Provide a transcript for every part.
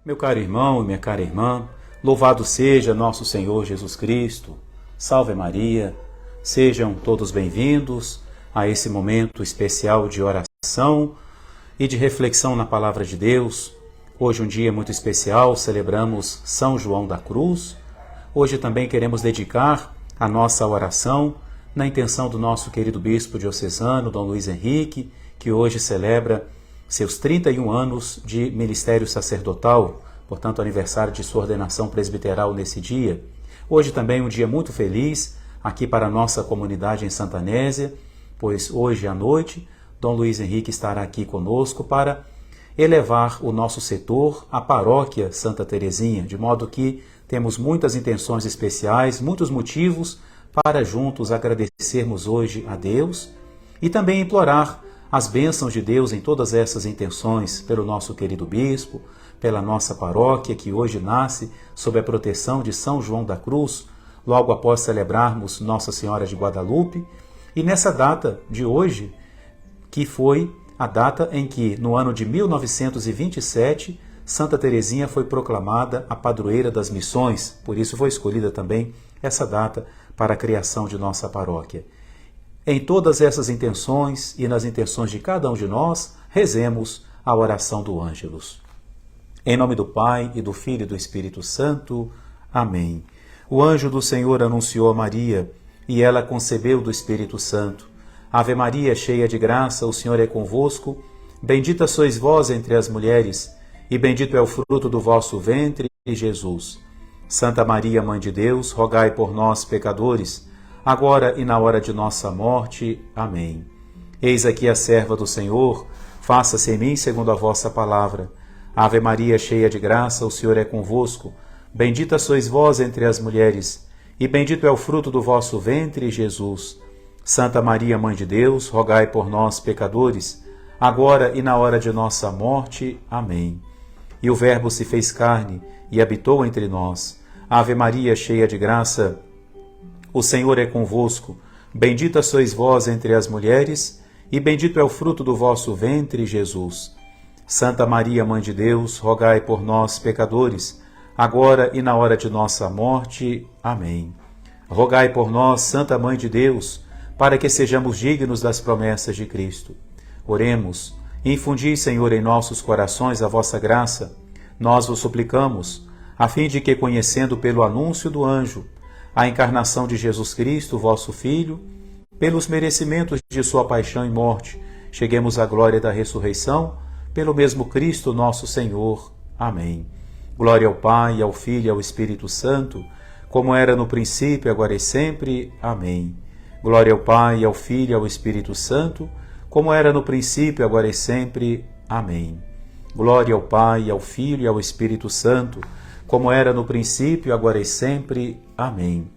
Meu caro irmão e minha cara irmã, louvado seja nosso Senhor Jesus Cristo. Salve Maria. Sejam todos bem-vindos a esse momento especial de oração e de reflexão na Palavra de Deus. Hoje um dia muito especial, celebramos São João da Cruz. Hoje também queremos dedicar a nossa oração na intenção do nosso querido Bispo diocesano, Dom Luiz Henrique, que hoje celebra seus 31 anos de ministério sacerdotal, portanto aniversário de sua ordenação presbiteral nesse dia. Hoje também um dia muito feliz aqui para a nossa comunidade em Santa Anésia, pois hoje à noite Dom Luiz Henrique estará aqui conosco para elevar o nosso setor à paróquia Santa Teresinha, de modo que temos muitas intenções especiais, muitos motivos para juntos agradecermos hoje a Deus e também implorar as bênçãos de Deus em todas essas intenções, pelo nosso querido bispo, pela nossa paróquia, que hoje nasce sob a proteção de São João da Cruz, logo após celebrarmos Nossa Senhora de Guadalupe, e nessa data de hoje, que foi a data em que, no ano de 1927, Santa Teresinha foi proclamada a padroeira das missões, por isso foi escolhida também essa data para a criação de nossa paróquia. Em todas essas intenções e nas intenções de cada um de nós, rezemos a oração do Ângelus. Em nome do Pai, e do Filho e do Espírito Santo. Amém. O anjo do Senhor anunciou a Maria, e ela concebeu do Espírito Santo. Ave Maria, cheia de graça, o Senhor é convosco. Bendita sois vós entre as mulheres, e bendito é o fruto do vosso ventre, Jesus. Santa Maria, Mãe de Deus, rogai por nós, pecadores, agora e na hora de nossa morte. Amém. Eis aqui a serva do Senhor, faça-se em mim segundo a vossa palavra. Ave Maria, cheia de graça, o Senhor é convosco. Bendita sois vós entre as mulheres, e bendito é o fruto do vosso ventre, Jesus. Santa Maria, Mãe de Deus, rogai por nós, pecadores, agora e na hora de nossa morte. Amém. E o Verbo se fez carne e habitou entre nós. Ave Maria, cheia de graça, o Senhor é convosco. Bendita sois vós entre as mulheres, e bendito é o fruto do vosso ventre, Jesus. Santa Maria, Mãe de Deus, rogai por nós, pecadores, agora e na hora de nossa morte. Amém. Rogai por nós, Santa Mãe de Deus, para que sejamos dignos das promessas de Cristo. Oremos. Infundi, Senhor, em nossos corações a vossa graça. Nós vos suplicamos, a fim de que, conhecendo pelo anúncio do anjo a encarnação de Jesus Cristo, vosso Filho, pelos merecimentos de sua paixão e morte, cheguemos à glória da ressurreição, pelo mesmo Cristo nosso Senhor. Amém. Glória ao Pai, ao Filho e ao Espírito Santo, como era no princípio, agora e sempre. Amém. Glória ao Pai, ao Filho e ao Espírito Santo, como era no princípio, agora e sempre. Amém. Glória ao Pai, ao Filho e ao Espírito Santo, como era no princípio, agora e sempre. Amém.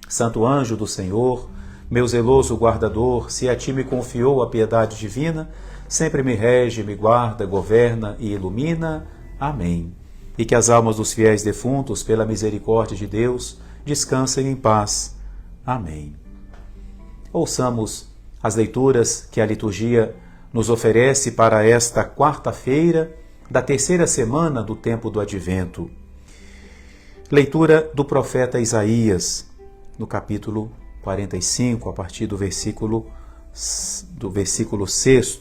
Santo anjo do Senhor, meu zeloso guardador, se a ti me confiou a piedade divina, sempre me rege, me guarda, governa e ilumina. Amém. E que as almas dos fiéis defuntos, pela misericórdia de Deus, descansem em paz. Amém. Ouçamos as leituras que a liturgia nos oferece para esta quarta-feira da terceira semana do tempo do Advento. Leitura do profeta Isaías, no capítulo 45, a partir do versículo 6.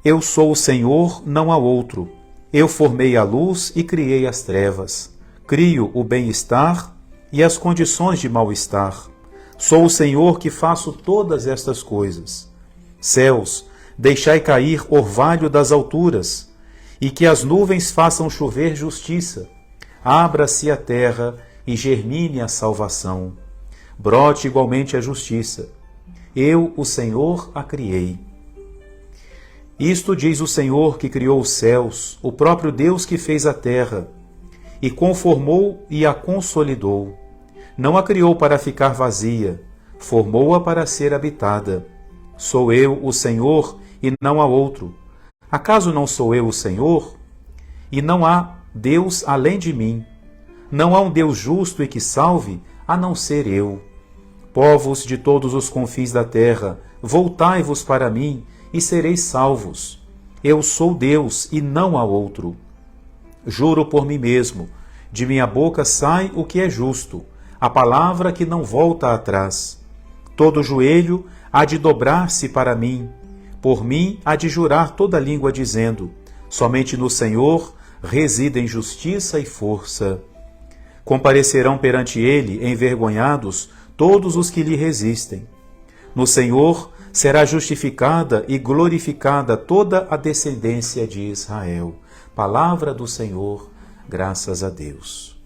Eu sou o Senhor, não há outro. Eu formei a luz e criei as trevas. Crio o bem-estar e as condições de mal-estar. Sou o Senhor que faço todas estas coisas. Céus, deixai cair orvalho das alturas, e que as nuvens façam chover justiça. Abra-se a terra e germine a salvação. Brote igualmente a justiça. Eu, o Senhor, a criei. Isto diz o Senhor que criou os céus, o próprio Deus que fez a terra, e conformou e a consolidou. Não a criou para ficar vazia, formou-a para ser habitada. Sou eu, o Senhor, e não há outro. Acaso não sou eu o Senhor? E não há Deus além de mim. Não há um Deus justo e que salve, a não ser eu. Povos de todos os confins da terra, voltai-vos para mim e sereis salvos. Eu sou Deus e não há outro. Juro por mim mesmo, de minha boca sai o que é justo, a palavra que não volta atrás. Todo joelho há de dobrar-se para mim, por mim há de jurar toda língua dizendo, somente no Senhor residem justiça e força. Comparecerão perante ele, envergonhados, todos os que lhe resistem. No Senhor será justificada e glorificada toda a descendência de Israel. Palavra do Senhor, graças a Deus.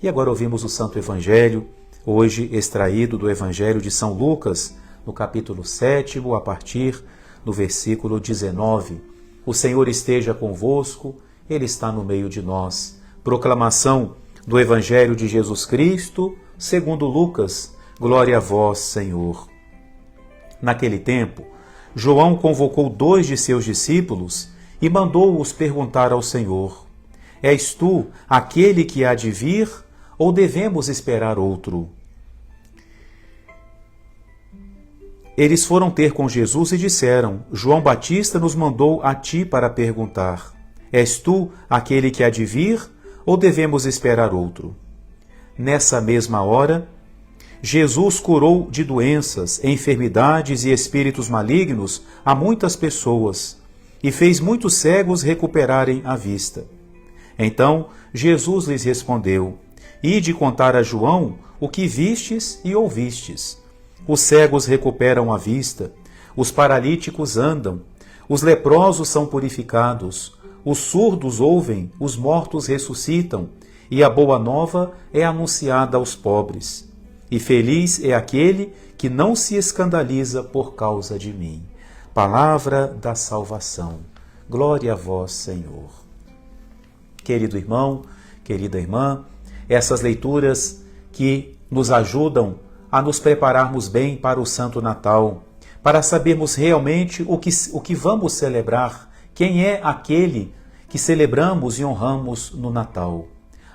E agora ouvimos o Santo Evangelho, hoje extraído do Evangelho de São Lucas, no capítulo 7, a partir do versículo 19. O Senhor esteja convosco, Ele está no meio de nós. Proclamação do Evangelho de Jesus Cristo, segundo Lucas. Glória a vós, Senhor. Naquele tempo, João convocou 2 de seus discípulos e mandou-os perguntar ao Senhor: És tu aquele que há de vir, ou devemos esperar outro? Eles foram ter com Jesus e disseram: João Batista nos mandou a ti para perguntar: És tu aquele que há de vir, ou devemos esperar outro? Nessa mesma hora, Jesus curou de doenças, enfermidades e espíritos malignos a muitas pessoas e fez muitos cegos recuperarem a vista. Então Jesus lhes respondeu: Ide contar a João o que vistes e ouvistes. Os cegos recuperam a vista, os paralíticos andam, os leprosos são purificados, os surdos ouvem, os mortos ressuscitam, e a boa nova é anunciada aos pobres. E feliz é aquele que não se escandaliza por causa de mim. Palavra da salvação. Glória a vós, Senhor. Querido irmão, querida irmã, essas leituras que nos ajudam a nos prepararmos bem para o Santo Natal, para sabermos realmente o que vamos celebrar, quem é aquele que celebramos e honramos no Natal.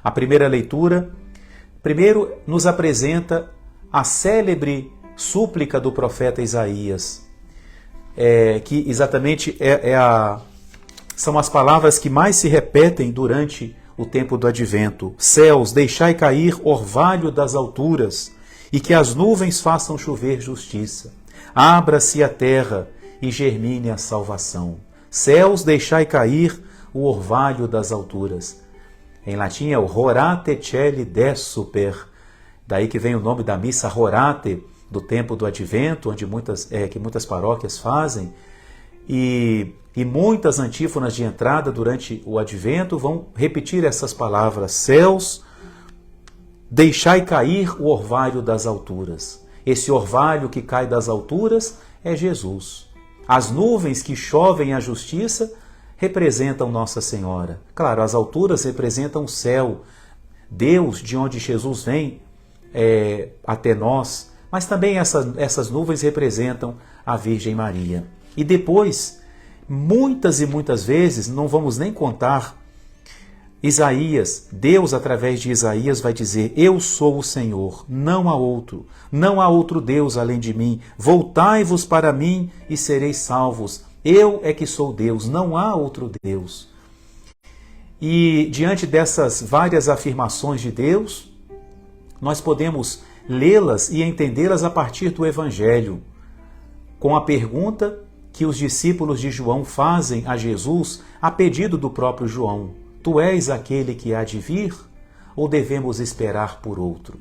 A primeira leitura, primeiro, nos apresenta a célebre súplica do profeta Isaías, que exatamente são as palavras que mais se repetem durante o tempo do Advento. Céus, deixai cair orvalho das alturas, e que as nuvens façam chover justiça. Abra-se a terra e germine a salvação. Céus, deixai cair o orvalho das alturas. Em latim é o Rorate Caeli de Super. Daí que vem o nome da missa Rorate, do tempo do Advento, onde que muitas paróquias fazem. E muitas antífonas de entrada durante o Advento vão repetir essas palavras. Céus, deixai cair o orvalho das alturas. Esse orvalho que cai das alturas é Jesus. As nuvens que chovem a justiça representam Nossa Senhora. Claro, as alturas representam o céu, Deus, de onde Jesus vem até nós, mas também essas nuvens representam a Virgem Maria. E depois, muitas e muitas vezes, não vamos nem contar, Isaías, Deus através de Isaías vai dizer: Eu sou o Senhor, não há outro Deus além de mim, voltai-vos para mim e sereis salvos, eu é que sou Deus, não há outro Deus. E diante dessas várias afirmações de Deus, nós podemos lê-las e entendê-las a partir do Evangelho, com a pergunta que os discípulos de João fazem a Jesus a pedido do próprio João: Tu és aquele que há de vir, ou devemos esperar por outro?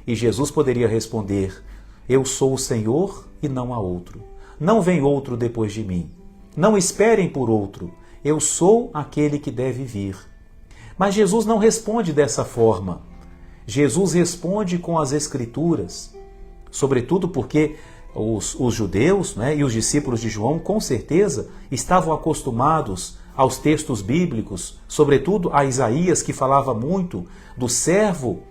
E Jesus poderia responder: Eu sou o Senhor e não há outro. Não vem outro depois de mim. Não esperem por outro. Eu sou aquele que deve vir. Mas Jesus não responde dessa forma. Jesus responde com as Escrituras, sobretudo porque os judeus, e os discípulos de João, com certeza, estavam acostumados aos textos bíblicos, sobretudo a Isaías, que falava muito do servo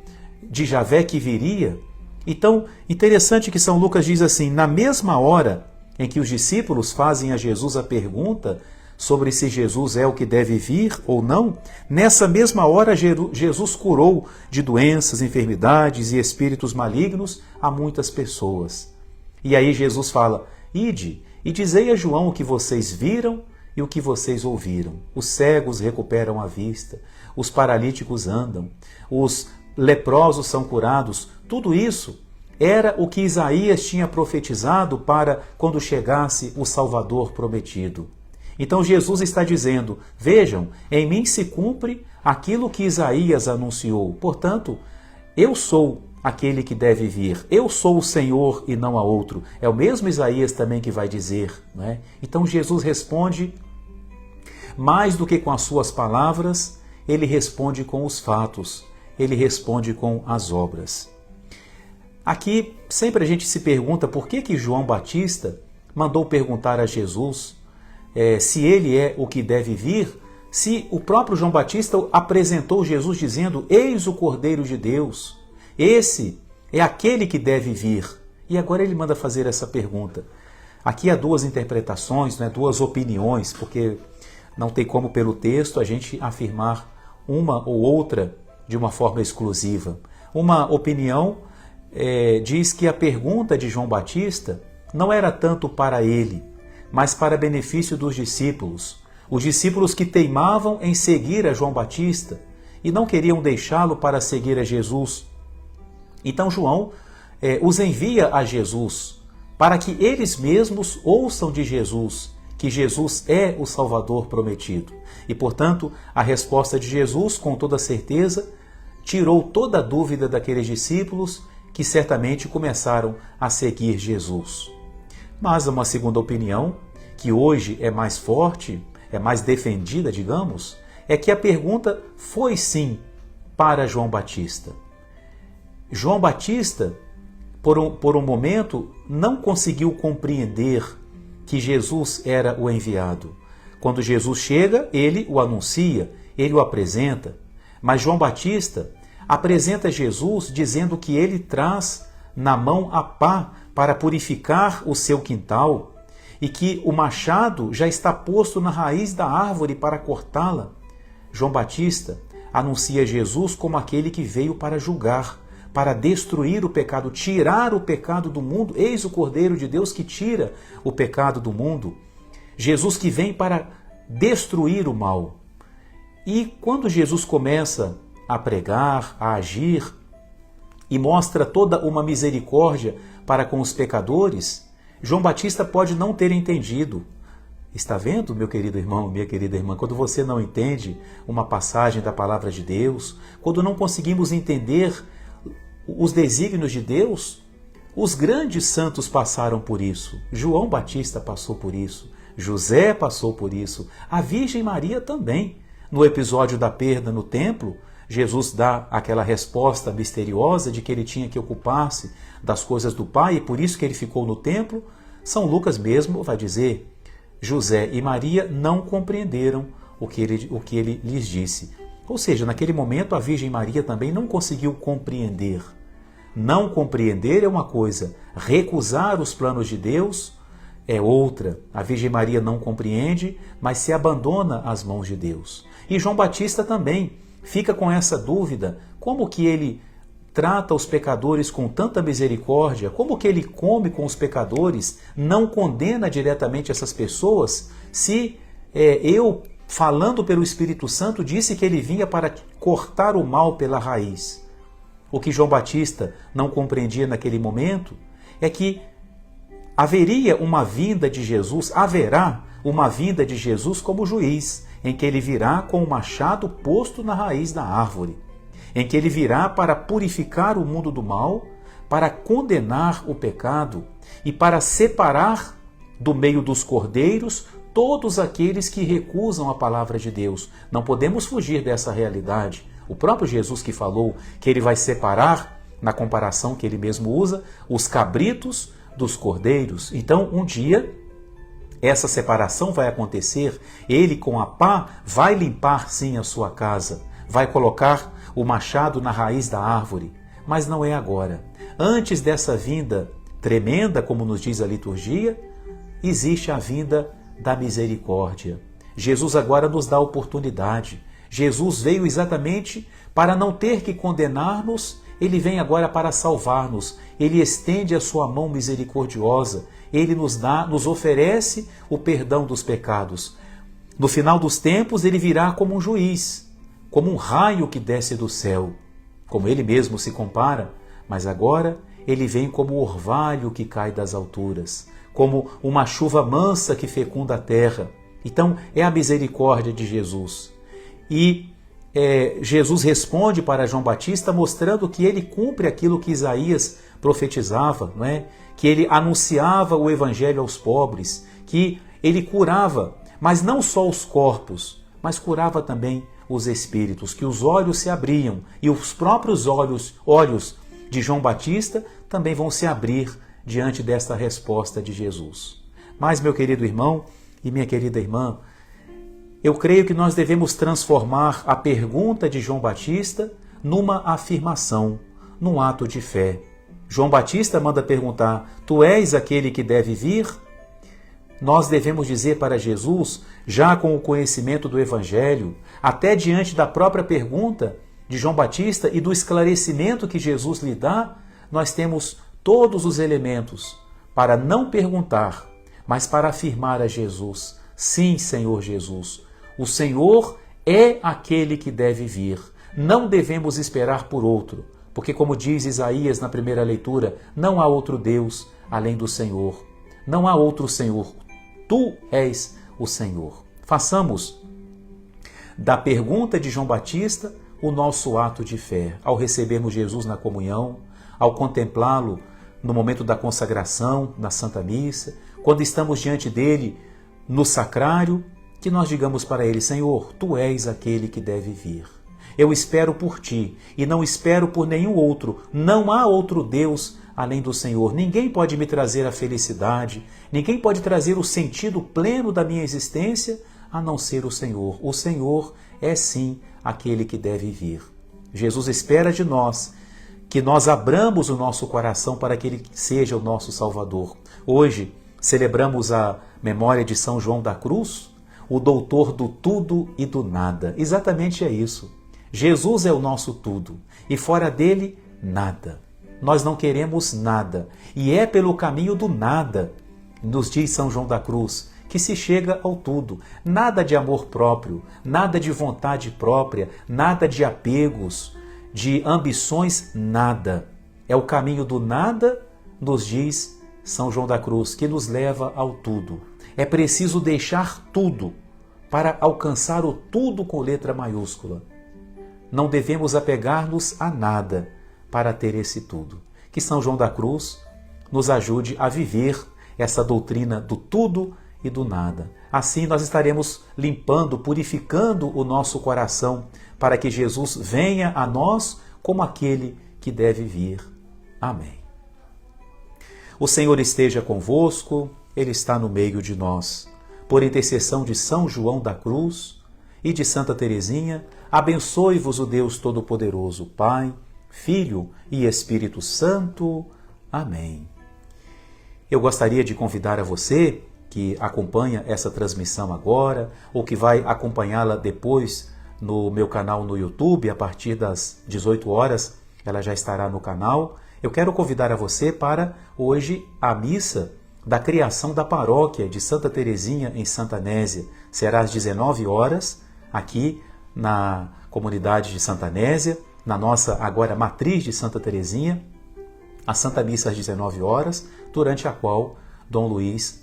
de Javé que viria. Então, interessante que São Lucas diz assim: na mesma hora em que os discípulos fazem a Jesus a pergunta sobre se Jesus é o que deve vir ou não, nessa mesma hora Jesus curou de doenças, enfermidades e espíritos malignos a muitas pessoas. E aí Jesus fala: Ide e dizei a João o que vocês viram e o que vocês ouviram. Os cegos recuperam a vista, os paralíticos andam, os leprosos são curados. Tudo isso era o que Isaías tinha profetizado para quando chegasse o Salvador prometido. Então Jesus está dizendo, vejam, em mim se cumpre aquilo que Isaías anunciou. Portanto, eu sou aquele que deve vir. Eu sou o Senhor e não há outro. É o mesmo Isaías também que vai dizer, não é? Então Jesus responde, mais do que com as suas palavras, ele responde com os fatos, ele responde com as obras. Aqui sempre a gente se pergunta por que João Batista mandou perguntar a Jesus se ele é o que deve vir, se o próprio João Batista apresentou Jesus dizendo, eis o Cordeiro de Deus, esse é aquele que deve vir. E agora ele manda fazer essa pergunta. Aqui há duas interpretações, né, duas opiniões, porque não tem como pelo texto a gente afirmar uma ou outra de uma forma exclusiva. Uma opinião diz que a pergunta de João Batista não era tanto para ele, mas para benefício dos discípulos. Os discípulos que teimavam em seguir a João Batista e não queriam deixá-lo para seguir a Jesus. Então João os envia a Jesus para que eles mesmos ouçam de Jesus que Jesus é o Salvador prometido. E, portanto, a resposta de Jesus, com toda certeza, tirou toda a dúvida daqueles discípulos que certamente começaram a seguir Jesus. Mas uma segunda opinião, que hoje é mais forte, é mais defendida, digamos, é que a pergunta foi sim para João Batista. João Batista, por um momento, não conseguiu compreender que Jesus era o enviado. Quando Jesus chega, ele o anuncia, ele o apresenta. Mas João Batista apresenta Jesus dizendo que ele traz na mão a pá para purificar o seu quintal e que o machado já está posto na raiz da árvore para cortá-la. João Batista anuncia Jesus como aquele que veio para julgar, para destruir o pecado, tirar o pecado do mundo. Eis o Cordeiro de Deus que tira o pecado do mundo. Jesus que vem para destruir o mal. E quando Jesus começa a pregar, a agir, e mostra toda uma misericórdia para com os pecadores, João Batista pode não ter entendido. Está vendo, meu querido irmão, minha querida irmã, quando você não entende uma passagem da palavra de Deus, quando não conseguimos entender os desígnios de Deus, os grandes santos passaram por isso. João Batista passou por isso, José passou por isso, a Virgem Maria também. No episódio da perda no templo, Jesus dá aquela resposta misteriosa de que ele tinha que ocupar-se das coisas do Pai e por isso que ele ficou no templo. São Lucas mesmo vai dizer, José e Maria não compreenderam o que ele lhes disse. Ou seja, naquele momento a Virgem Maria também não conseguiu compreender. Não compreender é uma coisa, recusar os planos de Deus é outra. A Virgem Maria não compreende, mas se abandona às mãos de Deus. E João Batista também fica com essa dúvida, como que ele trata os pecadores com tanta misericórdia, como que ele come com os pecadores, não condena diretamente essas pessoas, se eu, falando pelo Espírito Santo, disse que ele vinha para cortar o mal pela raiz. O que João Batista não compreendia naquele momento é que haverá uma vinda de Jesus como juiz, em que ele virá com o machado posto na raiz da árvore, em que ele virá para purificar o mundo do mal, para condenar o pecado e para separar do meio dos cordeiros todos aqueles que recusam a palavra de Deus. Não podemos fugir dessa realidade. O próprio Jesus que falou que ele vai separar, na comparação que ele mesmo usa, os cabritos dos cordeiros. Então, um dia, essa separação vai acontecer, ele com a pá vai limpar sim a sua casa, vai colocar o machado na raiz da árvore, mas não é agora. Antes dessa vinda tremenda, como nos diz a liturgia, existe a vinda da misericórdia. Jesus agora nos dá a oportunidade. Jesus veio exatamente para não ter que condenar-nos, ele vem agora para salvar-nos. Ele estende a sua mão misericordiosa. Ele nos oferece o perdão dos pecados. No final dos tempos ele virá como um juiz, como um raio que desce do céu, como ele mesmo se compara, mas agora ele vem como o orvalho que cai das alturas, como uma chuva mansa que fecunda a terra. Então é a misericórdia de Jesus. E Jesus responde para João Batista mostrando que ele cumpre aquilo que Isaías profetizava, não é? Que ele anunciava o evangelho aos pobres, que ele curava, mas não só os corpos, mas curava também os espíritos, que os olhos se abriam e os próprios olhos de João Batista também vão se abrir diante desta resposta de Jesus. Mas, meu querido irmão e minha querida irmã, eu creio que nós devemos transformar a pergunta de João Batista numa afirmação, num ato de fé. João Batista manda perguntar: tu és aquele que deve vir? Nós devemos dizer para Jesus, já com o conhecimento do Evangelho, até diante da própria pergunta de João Batista e do esclarecimento que Jesus lhe dá, nós temos todos os elementos para não perguntar, mas para afirmar a Jesus: sim, Senhor Jesus, o Senhor é aquele que deve vir. Não devemos esperar por outro, porque, como diz Isaías na primeira leitura, não há outro Deus além do Senhor. Não há outro Senhor. Tu és o Senhor. Façamos da pergunta de João Batista o nosso ato de fé, ao recebermos Jesus na comunhão, ao contemplá-lo no momento da consagração, na Santa Missa, quando estamos diante dele no sacrário, que nós digamos para ele: Senhor, tu és aquele que deve vir. Eu espero por ti e não espero por nenhum outro. Não há outro Deus além do Senhor. Ninguém pode me trazer a felicidade, ninguém pode trazer o sentido pleno da minha existência a não ser o Senhor. O Senhor é sim aquele que deve vir. Jesus espera de nós que nós abramos o nosso coração para que Ele seja o nosso Salvador. Hoje celebramos a memória de São João da Cruz, o doutor do tudo e do nada. Exatamente é isso. Jesus é o nosso tudo e fora dele, nada. Nós não queremos nada e é pelo caminho do nada, nos diz São João da Cruz, que se chega ao tudo. Nada de amor próprio, nada de vontade própria, nada de apegos, de ambições, nada. É o caminho do nada, nos diz São João da Cruz, que nos leva ao tudo. É preciso deixar tudo para alcançar o tudo com letra maiúscula. Não devemos apegar-nos a nada para ter esse tudo. Que São João da Cruz nos ajude a viver essa doutrina do tudo e do nada. Assim nós estaremos limpando, purificando o nosso coração para que Jesus venha a nós como aquele que deve vir. Amém. O Senhor esteja convosco, Ele está no meio de nós. Por intercessão de São João da Cruz e de Santa Teresinha, abençoe-vos o Deus Todo-Poderoso, Pai, Filho e Espírito Santo. Amém. Eu gostaria de convidar a você que acompanha essa transmissão agora ou que vai acompanhá-la depois no meu canal no YouTube, a partir das 18 horas, ela já estará no canal. Eu quero convidar a você para hoje a missa da criação da paróquia de Santa Teresinha em Santa Anésia. Será às 19 horas, aqui na comunidade de Santa Anésia, na nossa agora matriz de Santa Teresinha, a Santa Missa às 19 horas, durante a qual Dom Luís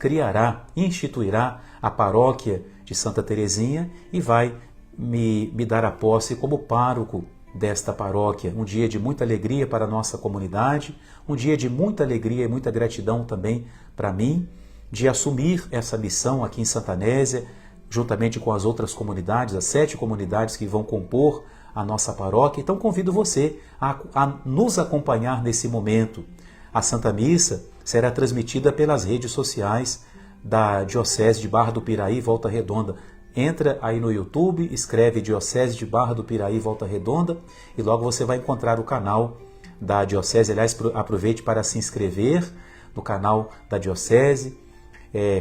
instituirá a paróquia de Santa Teresinha e vai me dar a posse como pároco desta paróquia. Um dia de muita alegria para a nossa comunidade, um dia de muita alegria e muita gratidão também para mim, de assumir essa missão aqui em Santa Anésia, juntamente com as outras comunidades, as 7 comunidades que vão compor a nossa paróquia. Então convido você a nos acompanhar nesse momento. A Santa Missa será transmitida pelas redes sociais da Diocese de Barra do Piraí, Volta Redonda. Entra aí no YouTube, escreve Diocese de Barra do Piraí, Volta Redonda, e logo você vai encontrar o canal da Diocese. Aliás, aproveite para se inscrever no canal da Diocese,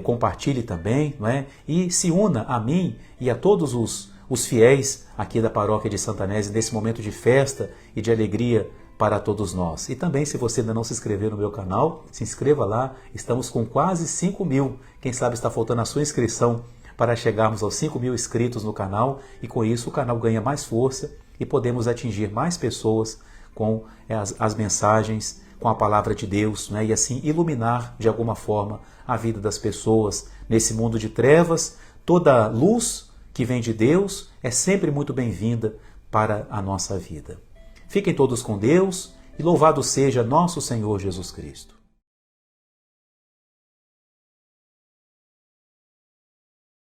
compartilhe também, não é? E se una a mim e a todos os fiéis aqui da paróquia de Santa Anésia nesse momento de festa e de alegria para todos nós. E também, se você ainda não se inscreveu no meu canal, se inscreva lá. Estamos com quase 5.000. Quem sabe está faltando a sua inscrição para chegarmos aos 5.000 inscritos no canal e com isso o canal ganha mais força e podemos atingir mais pessoas com as mensagens, com a palavra de Deus, né? E assim iluminar de alguma forma a vida das pessoas nesse mundo de trevas. Toda luz que vem de Deus é sempre muito bem-vinda para a nossa vida. Fiquem todos com Deus e louvado seja nosso Senhor Jesus Cristo.